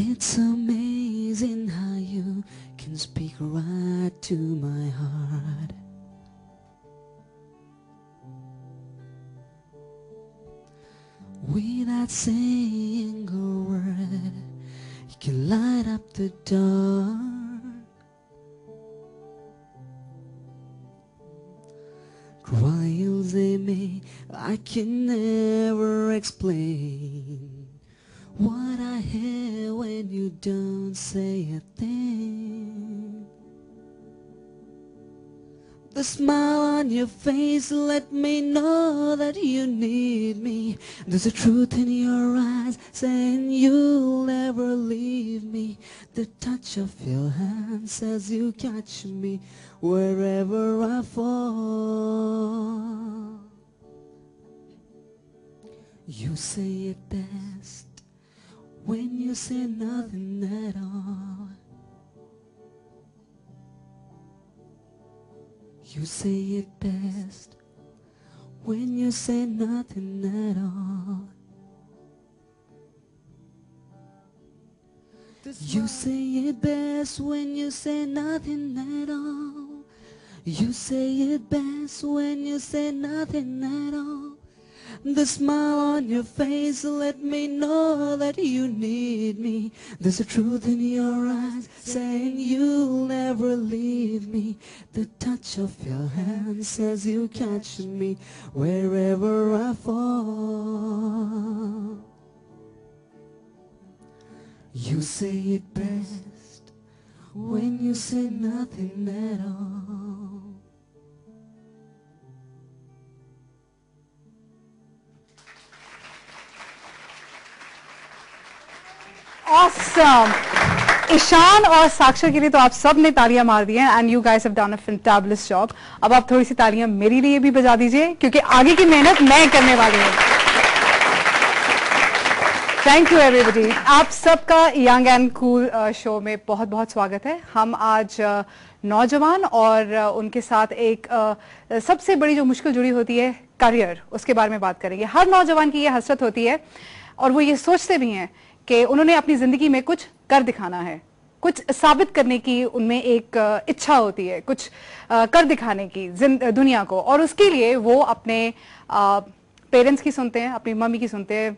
It's amazing how you can speak right to my heart. Without saying a word, you can light up the dark. Trials they may, I can never explain what I hear when you don't say a thing. The smile on your face let me know that you need me. There's a truth in your eyes saying you'll never leave me. The touch of your hand says you catch me wherever I fall. You say it best when you say nothing at all. You say it best when you say nothing at all. You say it best when you say nothing at all. You say it best when you say nothing at all. The smile on your face let me know that you need me. There's a truth in your eyes saying you'll never leave me. The touch of your hand says you catch me wherever I fall. You say it best when you say nothing at all. Awesome. Ishan और साक्षर के लिए तो आप सब ने तालियां मार दी हैं and you guys have done a fantabulous job. अब आप थोड़ी सी तालियां मेरे लिए भी बजा दीजिए क्योंकि आगे की मेहनत मैं करने वाली हूँ. Thank you everybody. आप सबका यंग एंड कूल शो में बहुत बहुत स्वागत है. हम आज नौजवान और उनके साथ एक सबसे बड़ी जो मुश्किल जुड़ी होती है करियर, उसके बारे में बात करेंगे. हर नौजवान की ये हसरत होती है और वो ये सोचते भी हैं कि उन्होंने अपनी जिंदगी में कुछ कर दिखाना है, कुछ साबित करने की उनमें एक इच्छा होती है, कुछ कर दिखाने की दुनिया को. और उसके लिए वो अपने पेरेंट्स की सुनते हैं, अपनी मम्मी की सुनते हैं,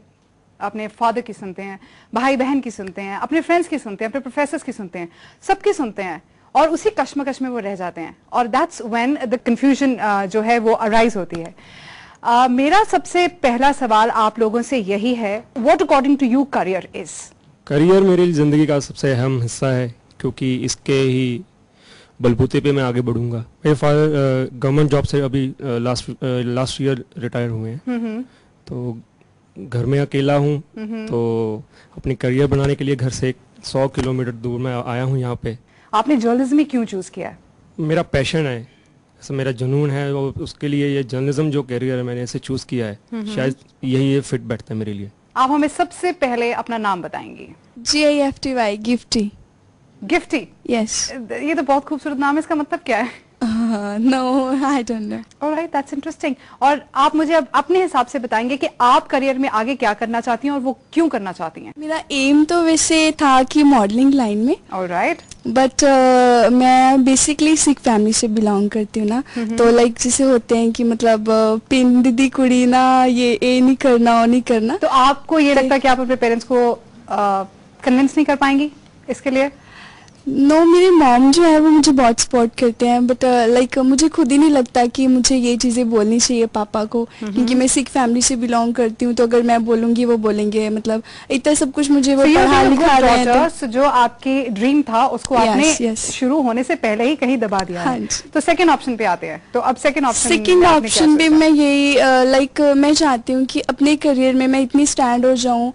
अपने फादर की सुनते हैं, भाई बहन की सुनते हैं, अपने फ्रेंड्स की सुनते हैं, अपने प्रोफेसर्स की सुनते हैं, सबकी सुनते हैं और उसी कश्मकश में वो रह जाते हैं. और दैट्स व्हेन द कंफ्यूजन जो है वो अराइज होती है. मेरा सबसे पहला सवाल आप लोगों से यही है, what according to you career is? Career मेरी ज़िंदगी का सबसे अहम हिस्सा है क्योंकि इसके ही बलबूते पे मैं आगे बढ़ूंगा. मेरे फादर गवर्नमेंट जॉब से अभी लास्ट ईयर रिटायर हुए हैं. तो घर में अकेला हूँ, तो अपनी करियर बनाने के लिए घर से 100 किलोमीटर दूर मैं आया हूँ यहाँ पे. आपने जर्नलिज्म ही क्यों चूज किया? मेरा पैशन है, ऐसा मेरा जुनून है, उसके लिए ये जर्नलिज्म जो करियर है मैंने इसे चूज किया है. शायद यही फिट बैठता है मेरे लिए. आप हमें सबसे पहले अपना नाम बताएंगी? GIFTY, गिफ्टी. गिफ्टी? यस. ये तो बहुत खूबसूरत नाम है, इसका मतलब क्या है? No, I don't know. Alright, that's interesting. और आप मुझे अब अपने हिसाब से बताएंगे कि आप करियर में आगे क्या करना चाहती हैं और वो क्यों करना चाहती हैं? मेरा एम तो वैसे था कि मॉडलिंग लाइन में. ऑलराइट. बट मैं बेसिकली सिख फैमिली से बिलोंग करती हूँ ना, तो लाइक जैसे होते हैं कि मतलब पिन दीदी कुड़ी ना, ये नहीं करना वो नहीं करना. तो आपको ये लगता है कि आप अपने पेरेंट्स को कन्विंस नहीं कर पाएंगी इसके लिए? नो, मेरे मॉम जो है वो मुझे बहुत सपोर्ट करते हैं, बट लाइक मुझे खुद ही नहीं लगता कि मुझे ये चीजें बोलनी चाहिए पापा को, क्योंकि मैं सिख फैमिली से बिलोंग करती हूँ. तो अगर मैं बोलूंगी वो बोलेंगे, मतलब इतना सब कुछ मुझे वो पढ़ा लिखा रहे हैं. तो जो आपकी ड्रीम था उसको आपने शुरू होने से पहले ही कहीं दबा दिया है. तो सेकंड ऑप्शन पे आते हैं. तो अब सेकंड ऑप्शन पे मैं यही लाइक मैं चाहती हूँ कि अपने करियर में मैं इतनी स्टैंड हो जाऊँ.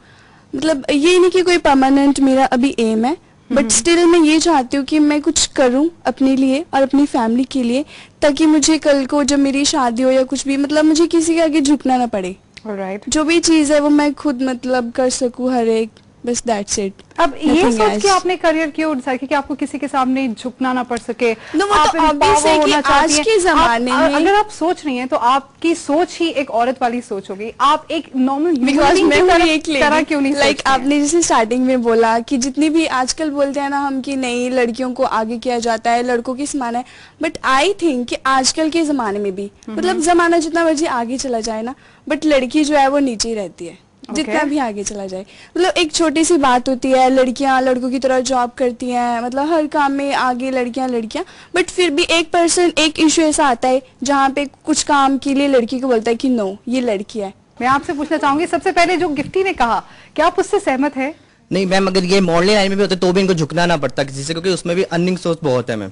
मतलब ये नहीं कि कोई परमानेंट मेरा अभी एम है, बट स्टिल मैं ये चाहती हूँ कि मैं कुछ करूँ अपने लिए और अपनी फैमिली के लिए, ताकि मुझे कल को जब मेरी शादी हो या कुछ भी, मतलब मुझे किसी के आगे झुकना ना पड़े. Alright. जो भी चीज़ है वो मैं खुद मतलब कर सकूँ हर एक, बस दैट्स इट। अब ये सोच के आपने करियर क्यों डिसाइड किया कि आपको किसी के सामने झुकना ना पड़ सके? वो तो ऑब्वियस है कि आज के जमाने में अगर आप सोच रही हैं तो आपकी सोच ही एक औरत वाली सोच होगी, आप एक नॉर्मल बिकॉज मैं एक तरह क्यों नहीं लाइक आपने जैसे स्टार्टिंग में बोला कि जितनी भी आजकल बोलते हैं ना हम कि नहीं लड़कियों को आगे किया जाता है, लड़कों की समान है, बट आई थिंक कि आजकल के जमाने में भी मतलब जमाना जितना मर्जी आगे चला जाए ना, बट लड़की जो है वो नीचे ही रहती है जितना भी आगे चला जाए। मतलब एक छोटी सी बात होती है, लड़कियां लड़कों की तरह जॉब करती हैं, मतलब हर काम में आगे लड़कियां, बट फिर भी 1% एक इशू ऐसा आता है जहाँ पे कुछ काम के लिए लड़की को बोलता है कि नो ये लड़की है। मैं आपसे पूछना चाहूंगी सबसे पहले जो गिफ्टी ने कहा, क्या आप उससे सहमत है? नहीं मैम, अगर ये मॉडलिंग लाइन में भी होते तो भी इनको झुकना ना पड़ता किसी से, क्योंकि उसमें भी अर्निंग सोर्स बहुत है मैम।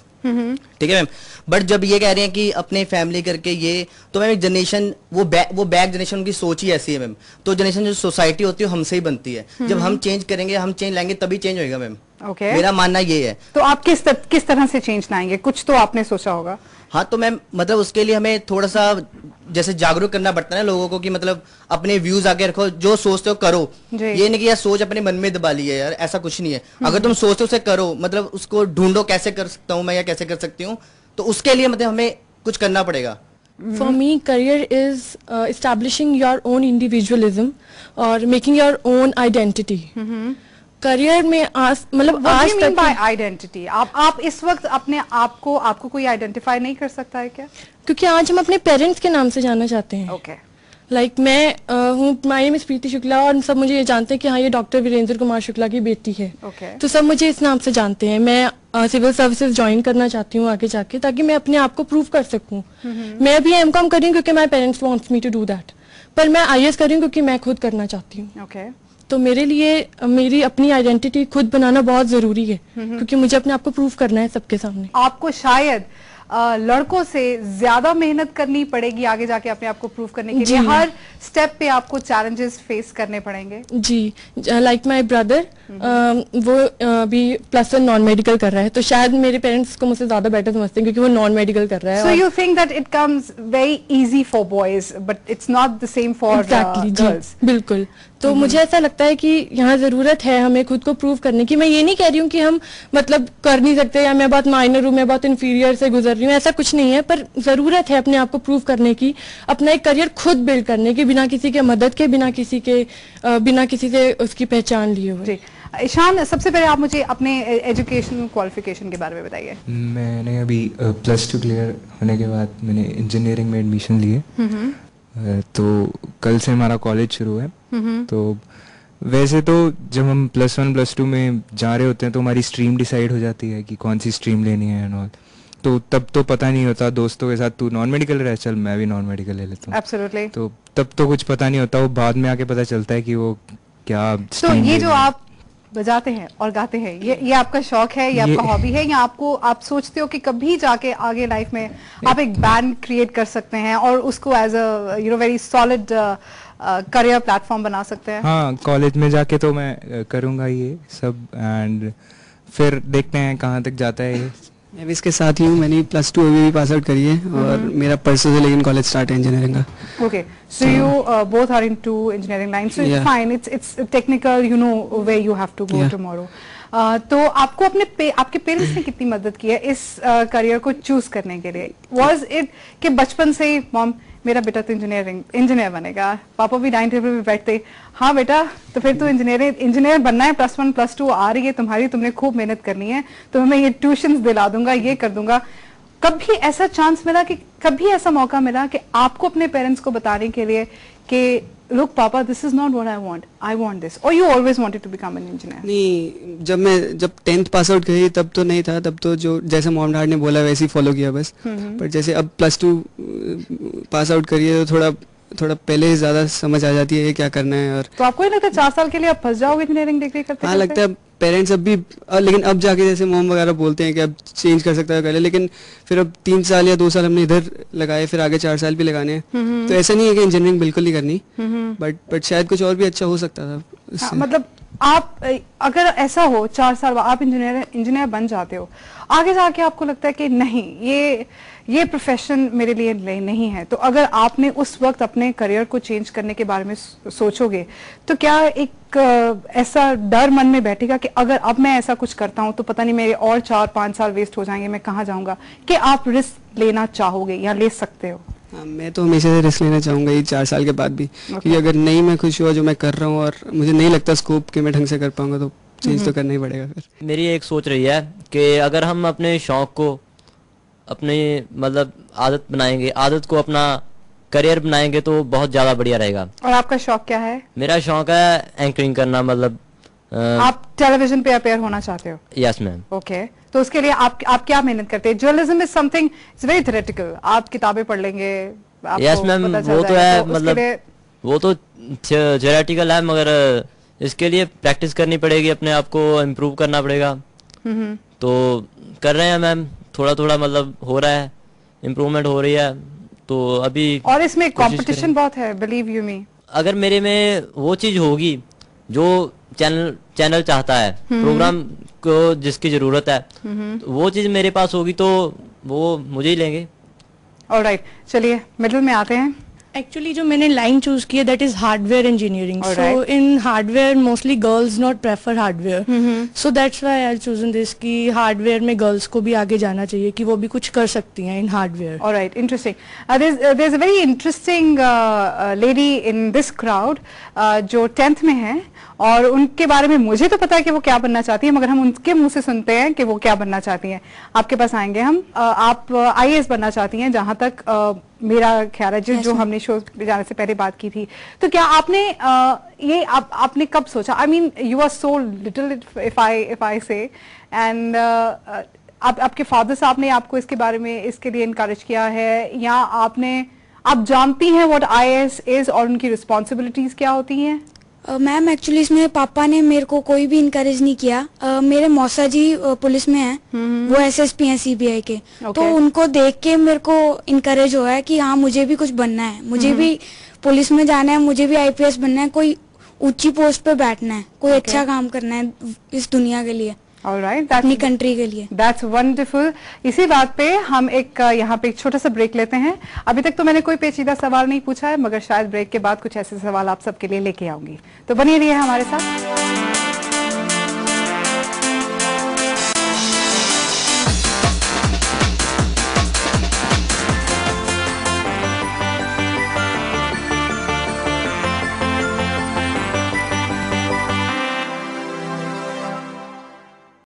ठीक है मैम, बट जब ये कह रहे हैं कि अपने फैमिली करके ये, तो मैम एक जनरेशन वो बैक जनरेशन की सोच ही ऐसी है मैम। तो जनरेशन जो सोसाइटी होती है हमसे ही बनती है, जब हम चेंज करेंगे, हम चेंज लाएंगे तभी चेंज होगा मैम। मेरा मानना ये है। तो आप किस तरह से चेंज लाएंगे? कुछ तो आपने सोचा होगा। हाँ तो मैम मतलब उसके लिए हमें थोड़ा सा जैसे जागरूक करना पड़ता है ना लोगों को कि मतलब अपने व्यूज आगे रखो, जो सोचते हो करो। ये नहीं कि यार सोच अपने मन में दबा ली है यार, ऐसा कुछ नहीं है। अगर तुम सोचते हो उसे करो, मतलब उसको ढूंढो कैसे कर सकता हूँ मैं या कैसे कर सकती हूँ, तो उसके लिए मतलब हमें कुछ करना पड़ेगा। For me, career is establishing your own individualism or making your own identity. Career में मतलब आज तक बाय आइडेंटिटी आप इस वक्त अपने आपको कोई आइडेंटिफाई नहीं कर सकता है क्या? क्योंकि आज हम अपने पेरेंट्स के नाम से जाना चाहते हैं। ओके लाइक मैं हूँ, माय नेम इज प्रीति शुक्ला और सब मुझे ये जानते हैं कि हाँ ये डॉक्टर वीरेंद्र कुमार शुक्ला की बेटी है। तो सब मुझे इस नाम से जानते हैं। मैं सिविल सर्विसेज ज्वाइन करना चाहती हूँ आगे जाके, ताकि मैं अपने आप को प्रूव कर सकूँ। मैं अभी एमकॉम कर रही हूँ क्योंकि my parents wants me to do that, पर मैं आईएएस कर रही हूँ क्योंकि मैं खुद करना चाहती हूँ। तो मेरे लिए मेरी अपनी आइडेंटिटी खुद बनाना बहुत जरूरी है, क्योंकि मुझे अपने आप को प्रूव करना है सबके सामने। आपको शायद लड़कों से ज्यादा मेहनत करनी पड़ेगी आगे जाके अपने आप को प्रूव करने के लिए। हर स्टेप पे आपको चैलेंजेस फेस करने पड़ेंगे। जी, लाइक माय ब्रदर वो भी +1 नॉन मेडिकल कर रहा है, तो शायद मेरे पेरेंट्स को मुझसे ज्यादा बेटर समझते हैं क्योंकि वो नॉन मेडिकल कर रहा है। So you think that it comes very easy for boys but it's not the same for girls? बिल्कुल। तो मुझे ऐसा लगता है कि यहाँ जरूरत है हमें खुद को प्रूव करने की। मैं ये नहीं कह रही हूँ कि हम मतलब कर नहीं सकते या मैं बहुत माइनर हूँ, मैं बहुत इंफीरियर से गुजर रही हूँ, ऐसा कुछ नहीं है। पर जरूरत है अपने आप को प्रूव करने की, अपना एक करियर खुद बिल्ड करने की, बिना किसी के मदद के, बिना किसी से उसकी पहचान लिए हुए। ईशान, सबसे पहले आप मुझे अपने एजुकेशन क्वालिफिकेशन के बारे में बताइए। मैंने अभी +2 क्लियर होने के बाद मैंने इंजीनियरिंग में एडमिशन लिए। तो कल से हमारा कॉलेज शुरू है। तो वैसे तो जब हम +1 +2 में जा रहे होते हैं तो हमारी स्ट्रीम डिसाइड हो जाती है कि कौन सी स्ट्रीम लेनी है एंड ऑल। तो तब तो पता नहीं होता, दोस्तों के साथ तू नॉन मेडिकल रह, चल मैं भी नॉन मेडिकल ले लेता हूँ। एब्सोल्युटली। तो तब तो कुछ पता नहीं होता, वो बाद में आके पता चलता है कि वो क्या। तो ये जो आप बजाते हैं और गाते हैं, ये आपका शौक है, ये आपका हॉबी है, या आप सोचते हो कि कभी जाके आगे लाइफ में आप एक बैंड क्रिएट कर सकते हैं और उसको as a very solid career platform बना सकते हैं? हाँ, कॉलेज में जाके तो मैं करूँगा ये सब एंड फिर देखते हैं कहाँ तक जाता है ये। मैं भी इसके साथ ही हूँ, मैंने +2 अभी भी पास आउट करी है और मेरा परसों से लेकिन कॉलेज स्टार्ट है इंजीनियरिंग का। Okay, so you both are into engineering line, so it's fine, it's technical, you know where you have to go tomorrow. तो आपको आपके पेरेंट्स ने कितनी मदद की है इस करियर को चूज करने के लिए? वाज इट कि बचपन से ही मॉम मेरा बेटा तो इंजीनियर बनेगा, पापा भी डाइनिंग टेबल पे बैठते, हाँ बेटा तो फिर तो इंजीनियर बनना है, +1 +2 आ रही है तुम्हारी, तुमने खूब मेहनत करनी है, तो मैं ये ट्यूशंस दिला दूंगा, ये कर दूंगा। कभी ऐसा चांस मिला कि कभी ऐसा मौका मिला कि आपको अपने पेरेंट्स को बताने के लिए कि look papa, this is not what I want this, or you always wanted to become an engineer? नहीं, जब 10th पास आउट करी तब तो नहीं था, तब तो जो जैसे मॉम डैड ने बोला वैसे ही फॉलो किया बस। पर जैसे अब +2 पास आउट करिए तो थोड़ा पहले ज्यादा समझ आ जाती है क्या करना है। और तो आपको नहीं लगता 4 साल के लिए आप फंस जाओगे इंजीनियरिंग डिग्री करते? हाँ लगता है पेरेंट्स अब भी, लेकिन अब जाके जैसे मॉम वगैरह बोलते हैं कि अब चेंज कर सकता है पहले, लेकिन फिर अब 3 साल या 2 साल हमने इधर लगाए, फिर आगे 4 साल भी लगाने हैं। तो ऐसा नहीं है कि इंजीनियरिंग बिल्कुल नहीं करनी, बट शायद कुछ और भी अच्छा हो सकता था। हाँ, मतलब आप अगर ऐसा हो 4 साल बाद आप इंजीनियर बन जाते हो, आगे जाके आपको लगता है कि नहीं ये प्रोफेशन मेरे लिए नहीं है, तो अगर आपने उस वक्त अपने करियर को चेंज करने के बारे में सोचोगे तो क्या एक ऐसा डर मन में बैठेगा कि अगर अब मैं ऐसा कुछ करता हूं तो पता नहीं मेरे और 4-5 साल वेस्ट हो जाएंगे, मैं कहाँ जाऊंगा, कि आप रिस्क लेना चाहोगे या ले सकते हो? हाँ, मैं तो हमेशा से रिस्क लेना चाहूंगा ये 4 साल के बाद भी, क्योंकि अगर नहीं मैं खुश हुआ जो मैं कर रहा हूँ और मुझे नहीं लगता स्कोप कि मैं ढंग से कर पाऊंगा तो चेंज तो करना ही पड़ेगा फिर। मेरी एक सोच रही है कि अगर हम अपने शौक को अपने मतलब आदत बनाएंगे, आदत को अपना करियर बनाएंगे तो बहुत ज्यादा बढ़िया रहेगा। और आपका शौक क्या है? मेरा शौक है एंकरिंग करना, मतलब आप टेलीविजन पे अपेयर होना चाहते हो? Yes ma'am. ओके, तो उसके लिए आप क्या मेहनत करते हैं? Journalism is something it's very theoretical, आप किताबें पढ़ लेंगे, यस मैम, वो तो है, मतलब वो तो थ्योरेटिकल है, मगर इसके लिए प्रैक्टिस करनी पड़ेगी, अपने आप को इम्प्रूव करना पड़ेगा। तो कर रहे हैं मैम, थोड़ा थोड़ा मतलब हो रहा है, इम्प्रूवमेंट हो रही है, तो अभी और इसमें कंपटीशन बहुत है, बिलीव यू मी। अगर मेरे में वो चीज होगी जो चैनल चाहता है, प्रोग्राम को जिसकी जरूरत है, तो वो चीज मेरे पास होगी तो वो मुझे ही लेंगे। ऑलराइट, चलिए मिडिल में आते हैं। एक्चुअली जो मैंने लाइन चूज की है that is hardware engineering, so in hardware mostly girls not prefer hardware, so that's why I chosen this कि हार्डवेयर में गर्ल्स को भी आगे जाना चाहिए कि वो भी कुछ कर सकती हैं इन hardware. Alright, interesting. There is a very interesting lady in this crowd जो 10th में है, और उनके बारे में मुझे तो पता है कि वो क्या बनना चाहती है, मगर हम उनके मुंह से सुनते हैं कि वो क्या बनना चाहती हैं। आपके पास आएंगे हम। आप IAS बनना चाहती हैं जहां तक मेरा ख्याल है, जो हमने शो पे जाने से पहले बात की थी। तो क्या आपने ये आपने कब सोचा? I mean you are so little if I say, and आपके फादर साहब ने आपको इसके बारे में इसके लिए इनकरेज किया है, या आप जानती हैं व्हाट IAS इज और उनकी रिस्पॉन्सिबिलिटीज क्या होती हैं? मैम एक्चुअली इसमें पापा ने मेरे को कोई भी इनकरेज नहीं किया। मेरे मौसा जी पुलिस में हैं, वो SSP हैं CBI के, तो उनको देख के मेरे को इनकरेज हुआ है कि हाँ मुझे भी कुछ बनना है, मुझे भी पुलिस में जाना है, मुझे भी IPS बनना है, कोई ऊंची पोस्ट पे बैठना है, कोई अच्छा काम करना है इस दुनिया के लिए, ऑलराइट, अपनी कंट्री के लिए। That's wonderful. इसी बात पे हम यहाँ पे एक छोटा सा ब्रेक लेते हैं। अभी तक तो मैंने कोई पेचीदा सवाल नहीं पूछा है, मगर शायद ब्रेक के बाद कुछ ऐसे सवाल आप सबके लिए लेके आऊंगी, तो बनी रहिए हमारे साथ।